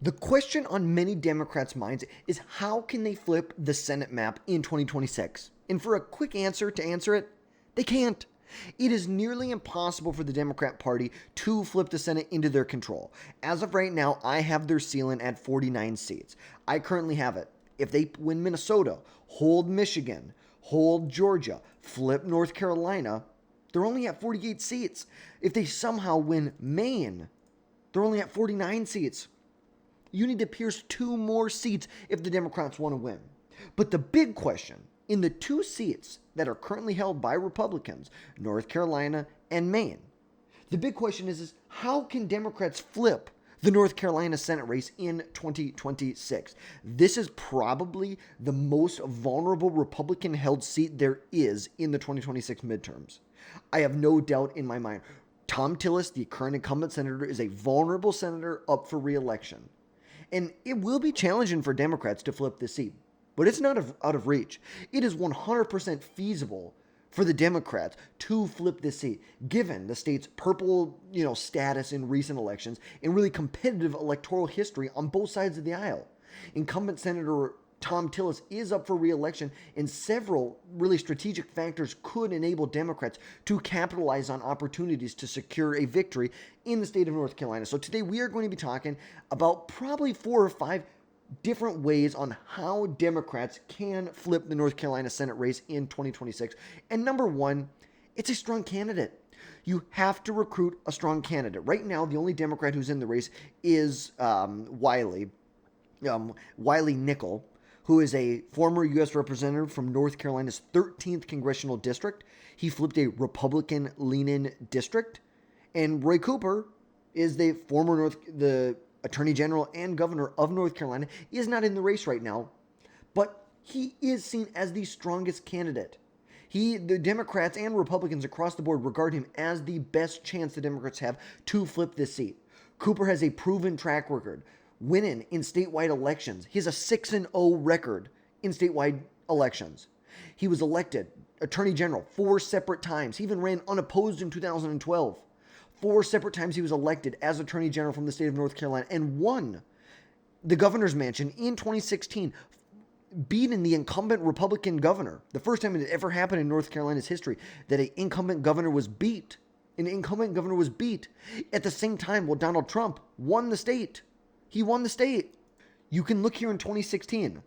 The question on many Democrats' minds is how can they flip the Senate map in 2026? And for a quick answer to answer it, they can't. It is nearly impossible for the Democrat Party to flip the Senate into their control. As of right now, I have their ceiling at 49 seats. I currently have it. If they win Minnesota, hold Michigan, hold Georgia, flip North Carolina, they're only at 48 seats. If they somehow win Maine, they're only at 49 seats. You need to pierce 2 more seats if the Democrats want to win. But the big question, in the 2 seats that are currently held by Republicans, North Carolina and Maine, the big question is how can Democrats flip the North Carolina Senate race in 2026? This is probably the most vulnerable Republican-held seat there is in the 2026 midterms. I have no doubt in my mind. Thom Tillis, the current incumbent senator, is a vulnerable senator up for re-election. And it will be challenging for Democrats to flip this seat, but it's not out of reach. It is 100% feasible for the Democrats to flip this seat, given the state's purple, status in recent elections and really competitive electoral history on both sides of the aisle. Incumbent Senator Thom Tillis is up for re-election, and several really strategic factors could enable Democrats to capitalize on opportunities to secure a victory in the state of North Carolina. So today we are going to be talking about probably 4 or 5 different ways on how Democrats can flip the North Carolina Senate race in 2026. And number 1, it's a strong candidate. You have to recruit a strong candidate. Right now, the only Democrat who's in the race is Wiley Nickel, who is a former U.S. representative from North Carolina's 13th congressional district. He flipped a Republican-leaning district. And Roy Cooper is the former the Attorney General and Governor of North Carolina. He is not in the race right now, but he is seen as the strongest candidate. The Democrats and Republicans across the board regard him as the best chance the Democrats have to flip this seat. Cooper has a proven track record, winning in statewide elections. He has a 6-0 record in statewide elections. He was elected Attorney General 4 separate times. He even ran unopposed in 2012. 4 separate times he was elected as Attorney General from the state of North Carolina and won the governor's mansion in 2016, beating the incumbent Republican governor. The first time it had ever happened in North Carolina's history that an incumbent governor was beat. An incumbent governor was beat at the same time while Donald Trump won the state. He won the state. You can look here in 2016.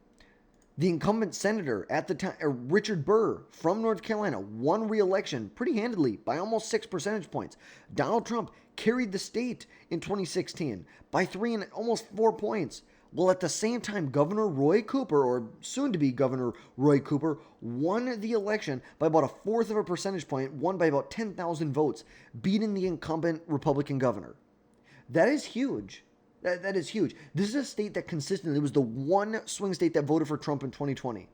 The incumbent senator at the time, Richard Burr from North Carolina, won re-election pretty handily by almost 6 percentage points. Donald Trump carried the state in 2016 by 3 and almost 4 points. Well, at the same time, Governor Roy Cooper, or soon-to-be Governor Roy Cooper, won the election by about 1/4 of a percentage point, won by about 10,000 votes, beating the incumbent Republican governor. That is huge. That is huge. This is a state that consistently was the one swing state that voted for Trump in 2020.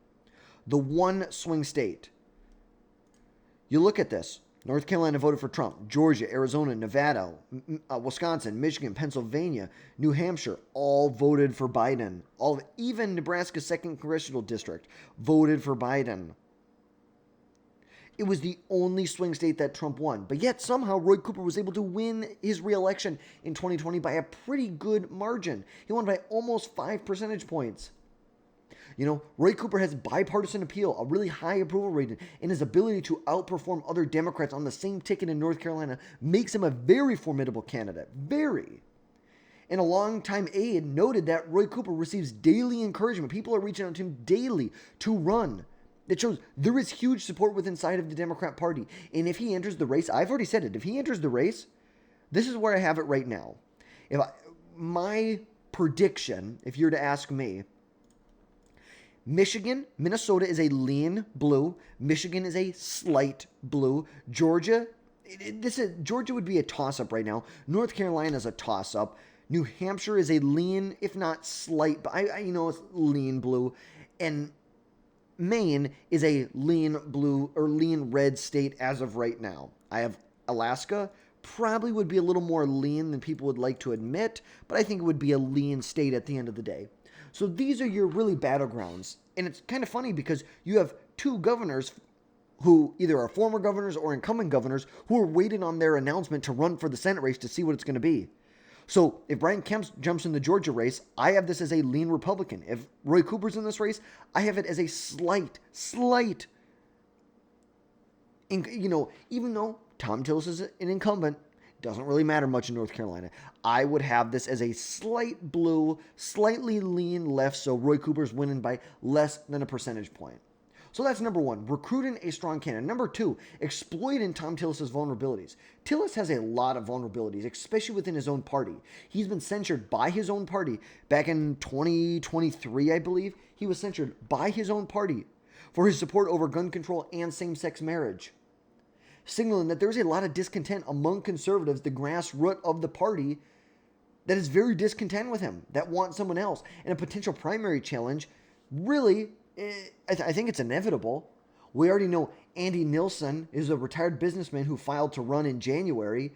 The one swing state. You look at this. North Carolina voted for Trump. Georgia, Arizona, Nevada, Wisconsin, Michigan, Pennsylvania, New Hampshire, all voted for Biden. Even Nebraska's 2nd congressional district voted for Biden. It was the only swing state that Trump won. But yet somehow Roy Cooper was able to win his re-election in 2020 by a pretty good margin. He won by almost 5 percentage points. Roy Cooper has bipartisan appeal, a really high approval rating, and his ability to outperform other Democrats on the same ticket in North Carolina makes him a very formidable candidate. Very. And a longtime aide noted that Roy Cooper receives daily encouragement. People are reaching out to him daily to run. That shows there is huge support within inside of the Democrat Party. And if he enters the race, I've already said it, if he enters the race, this is where I have it right now. My prediction, if you're to ask me, Minnesota is a lean blue. Michigan is a slight blue. Georgia would be a toss-up right now. North Carolina is a toss-up. New Hampshire is a lean, if not slight, but it's lean blue. And Maine is a lean blue or lean red state as of right now. I have Alaska, probably would be a little more lean than people would like to admit, but I think it would be a lean state at the end of the day. So these are your really battlegrounds. And it's kind of funny because you have 2 governors who either are former governors or incumbent governors who are waiting on their announcement to run for the Senate race to see what it's going to be. So if Brian Kemp jumps in the Georgia race, I have this as a lean Republican. If Roy Cooper's in this race, I have it as a slight, even though Thom Tillis is an incumbent, doesn't really matter much in North Carolina. I would have this as a slight blue, slightly lean left, so Roy Cooper's winning by less than a percentage point. So that's number one, recruiting a strong candidate. Number two, exploiting Thom Tillis' vulnerabilities. Tillis has a lot of vulnerabilities, especially within his own party. He's been censured by his own party. Back in 2023, I believe, he was censured by his own party for his support over gun control and same-sex marriage, signaling that there's a lot of discontent among conservatives, the grassroots of the party, that is very discontent with him, that want someone else. And a potential primary challenge, really, I think it's inevitable. We already know Andy Nilsson is a retired businessman who filed to run in January.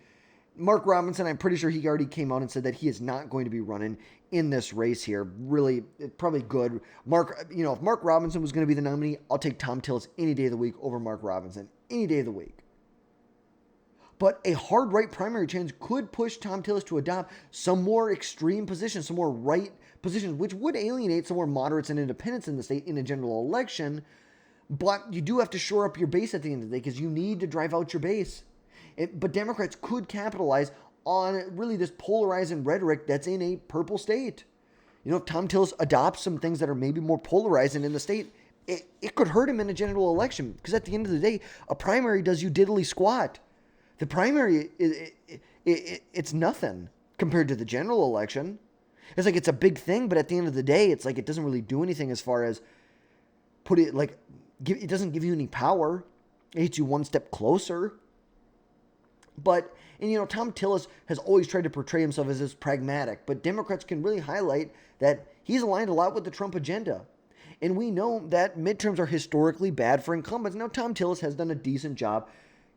Mark Robinson, I'm pretty sure he already came out and said that he is not going to be running in this race here. Really, probably good. If Mark Robinson was going to be the nominee, I'll take Thom Tillis any day of the week over Mark Robinson. Any day of the week. But a hard right primary change could push Thom Tillis to adopt some more extreme positions, some more right positions, which would alienate some more moderates and independents in the state in a general election. But you do have to shore up your base at the end of the day because you need to drive out your base. But Democrats could capitalize on really this polarizing rhetoric that's in a purple state. If Thom Tillis adopts some things that are maybe more polarizing in the state, it could hurt him in a general election because at the end of the day, a primary does you diddly squat. The primary, it's nothing compared to the general election. It's like it's a big thing, but at the end of the day, it's like it doesn't really do anything as far as it doesn't give you any power. It hits you one step closer. But, Thom Tillis has always tried to portray himself as this pragmatic, but Democrats can really highlight that he's aligned a lot with the Trump agenda. And we know that midterms are historically bad for incumbents. Now, Thom Tillis has done a decent job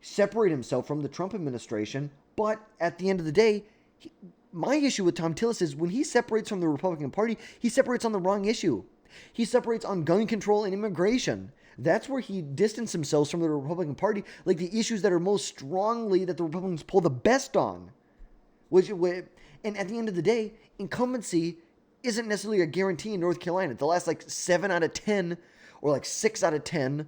separate himself from the Trump administration, but at the end of the day, my issue with Thom Tillis is when he separates from the Republican Party, he separates on the wrong issue. He separates on gun control and immigration. That's where he distanced himself from the Republican Party, like the issues that are most strongly that the Republicans pull the best on. And at the end of the day, incumbency isn't necessarily a guarantee in North Carolina. The last 7 out of 10 or 6 out of 10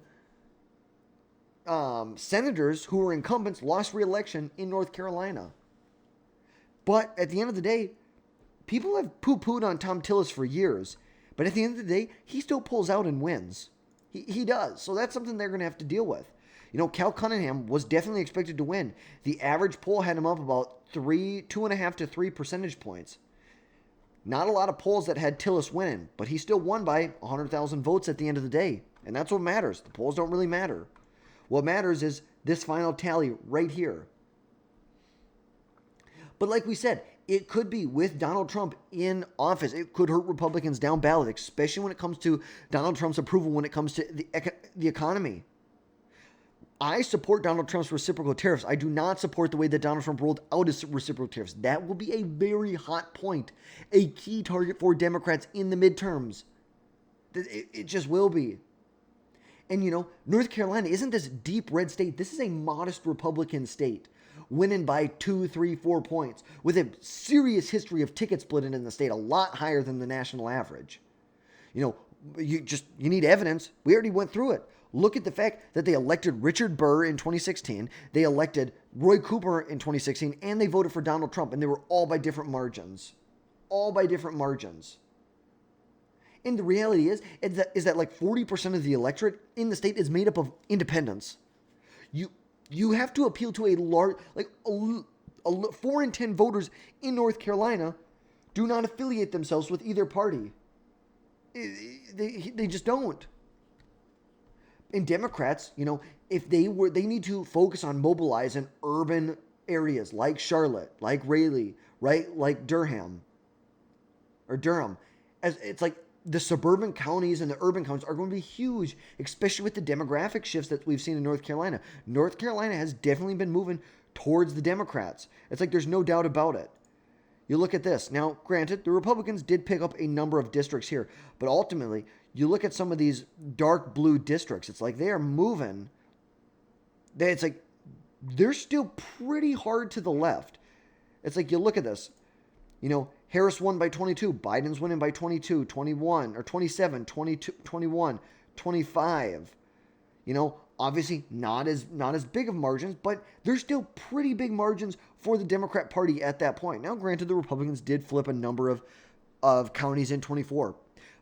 senators who were incumbents lost re-election in North Carolina. But at the end of the day, people have poo-pooed on Thom Tillis for years. But at the end of the day, he still pulls out and wins. He does. So that's something they're going to have to deal with. Cal Cunningham was definitely expected to win. The average poll had him up about 2.5 to 3 percentage points. Not a lot of polls that had Tillis winning, but he still won by 100,000 votes at the end of the day. And that's what matters. The polls don't really matter. What matters is this final tally right here. But like we said, it could be with Donald Trump in office. It could hurt Republicans down ballot, especially when it comes to Donald Trump's approval when it comes to the economy. I support Donald Trump's reciprocal tariffs. I do not support the way that Donald Trump rolled out his reciprocal tariffs. That will be a very hot point, a key target for Democrats in the midterms. It just will be. And, North Carolina isn't this deep red state. This is a modest Republican state, winning by 2, 3, 4 points, with a serious history of ticket splitting in the state, a lot higher than the national average. You need evidence. We already went through it. Look at the fact that they elected Richard Burr in 2016, they elected Roy Cooper in 2016, and they voted for Donald Trump, and they were all by different margins. All by different margins. And the reality is that 40% of the electorate in the state is made up of independents. You have to appeal to a large, 4 in 10 voters in North Carolina do not affiliate themselves with either party. They just don't. And Democrats, if they need to focus on mobilizing urban areas like Charlotte, like Raleigh, right, like Durham. It's like the suburban counties and the urban counties are going to be huge, especially with the demographic shifts that we've seen in North Carolina. North Carolina has definitely been moving towards the Democrats. It's like there's no doubt about it. You look at this. Now, granted, the Republicans did pick up a number of districts here, but ultimately, you look at some of these dark blue districts, it's like they are moving. It's like they're still pretty hard to the left. It's like you look at this. Harris won by 22. Biden's winning by 22, 21, or 27, 22, 21, 25. Obviously not as big of margins, but there's still pretty big margins for the Democrat Party at that point. Now, granted, the Republicans did flip a number of counties in 24,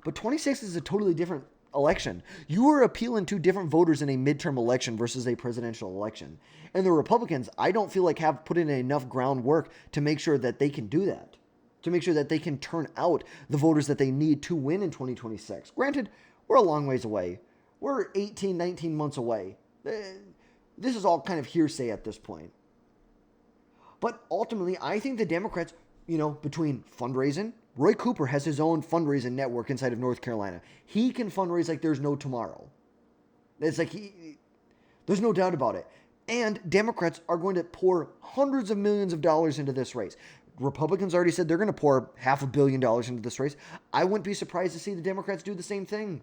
but 26 is a totally different election. You are appealing to different voters in a midterm election versus a presidential election. And the Republicans, I don't feel like have put in enough groundwork to make sure that they can do that, to make sure that they can turn out the voters that they need to win in 2026. Granted, we're a long ways away. We're 18, 19 months away. This is all kind of hearsay at this point. But ultimately, I think the Democrats, between fundraising, Roy Cooper has his own fundraising network inside of North Carolina. He can fundraise like there's no tomorrow. It's like there's no doubt about it. And Democrats are going to pour hundreds of millions of dollars into this race. Republicans already said they're going to pour $500 million into this race. I wouldn't be surprised to see the Democrats do the same thing.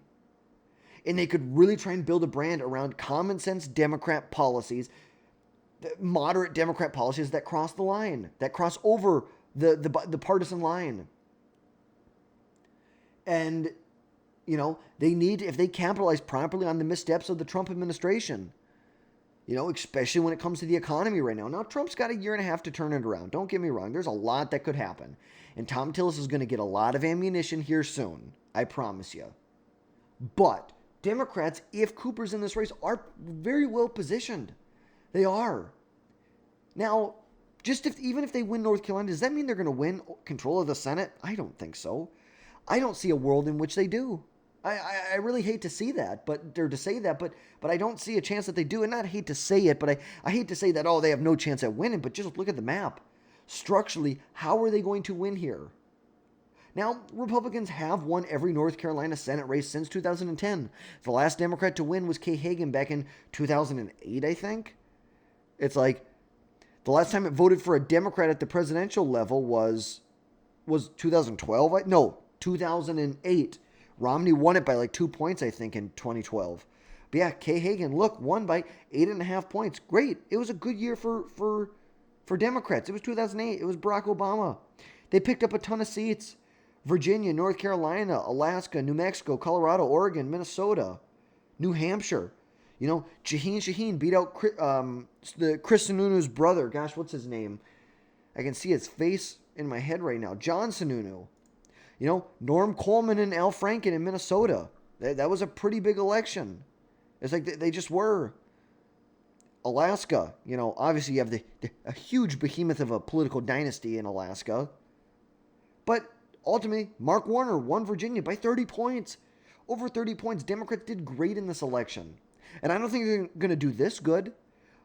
And they could really try and build a brand around common sense Democrat policies, moderate Democrat policies that cross the line, that cross over the partisan line. And, they need, if they capitalize properly on the missteps of the Trump administration, especially when it comes to the economy right now. Now, Trump's got a year and a half to turn it around. Don't get me wrong. There's a lot that could happen. And Thom Tillis is going to get a lot of ammunition here soon. I promise you. But Democrats, if Cooper's in this race, are very well positioned. They are. Now, even if they win North Carolina, does that mean they're going to win control of the Senate? I don't think so. I don't see a world in which they do. I really hate to see that, or to say that, but I don't see a chance that they do. And not hate to say it, but I hate to say that, they have no chance at winning, but just look at the map. Structurally, how are they going to win here? Now, Republicans have won every North Carolina Senate race since 2010. The last Democrat to win was Kay Hagan back in 2008, I think. It's like the last time it voted for a Democrat at the presidential level was 2012? No, 2008. Romney won it by like 2 points, I think, in 2012. But yeah, Kay Hagan, won by 8.5 points. Great. It was a good year for Democrats. It was 2008. It was Barack Obama. They picked up a ton of seats. Virginia, North Carolina, Alaska, New Mexico, Colorado, Oregon, Minnesota, New Hampshire. Shaheen beat out Chris Sununu's brother. Gosh, what's his name? I can see his face in my head right now. John Sununu. Norm Coleman and Al Franken in Minnesota. That was a pretty big election. It's like they just were. Alaska, obviously you have a huge behemoth of a political dynasty in Alaska. But ultimately, Mark Warner won Virginia by 30 points. Over 30 points. Democrats did great in this election. And I don't think they're going to do this good.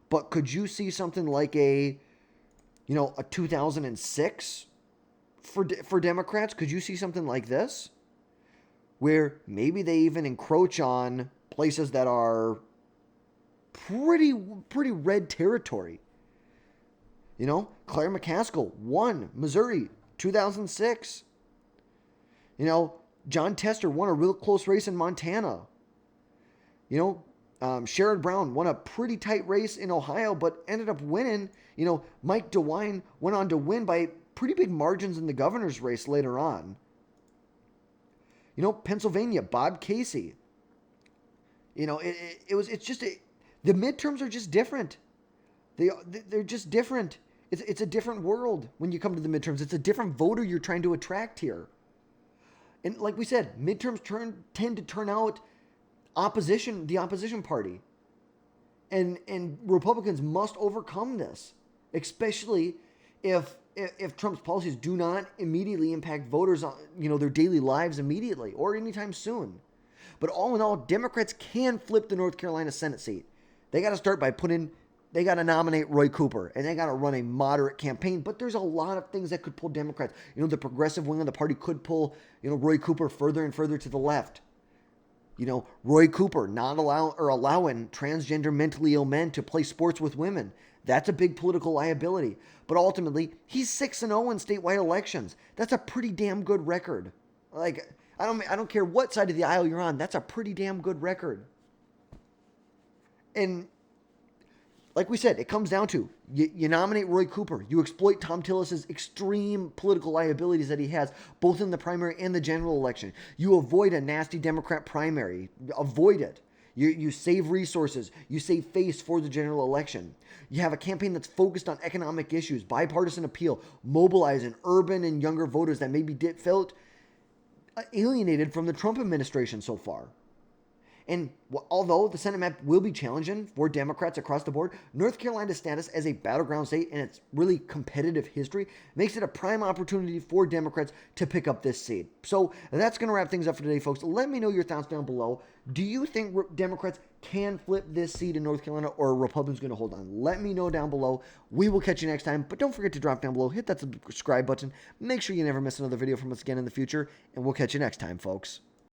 But could you see something like a 2006 for Democrats? Could you see something like this? Where maybe they even encroach on places that are pretty red territory. Claire McCaskill won Missouri 2006. John Tester won a real close race in Montana. Sherrod Brown won a pretty tight race in Ohio, but ended up winning. Mike DeWine went on to win by pretty big margins in the governor's race later on. Pennsylvania, Bob Casey. The midterms are just different. They're just different. It's a different world when you come to the midterms. It's a different voter you're trying to attract here. And like we said, midterms tend to turn out the opposition party. And Republicans must overcome this, especially if Trump's policies do not immediately impact voters on, their daily lives immediately or anytime soon. But all in all, Democrats can flip the North Carolina Senate seat. They got to start by they got to nominate Roy Cooper, and they got to run a moderate campaign. But there's a lot of things that could pull Democrats. The progressive wing of the party could pull, Roy Cooper further and further to the left. Roy Cooper not allowing transgender mentally ill men to play sports with women. That's a big political liability. But ultimately, he's 6-0 in statewide elections. That's a pretty damn good record. Like, I don't care what side of the aisle you're on. That's a pretty damn good record. And like we said, it comes down to you nominate Roy Cooper. You exploit Thom Tillis' extreme political liabilities that he has, both in the primary and the general election. You avoid a nasty Democrat primary. Avoid it. You save resources. You save face for the general election. You have a campaign that's focused on economic issues, bipartisan appeal, mobilizing urban and younger voters that maybe felt alienated from the Trump administration so far. And although the Senate map will be challenging for Democrats across the board, North Carolina's status as a battleground state and its really competitive history makes it a prime opportunity for Democrats to pick up this seat. So that's going to wrap things up for today, folks. Let me know your thoughts down below. Do you think Democrats can flip this seat in North Carolina, or are Republicans going to hold on? Let me know down below. We will catch you next time. But don't forget to drop down below, hit that subscribe button. Make sure you never miss another video from us again in the future, and we'll catch you next time, folks.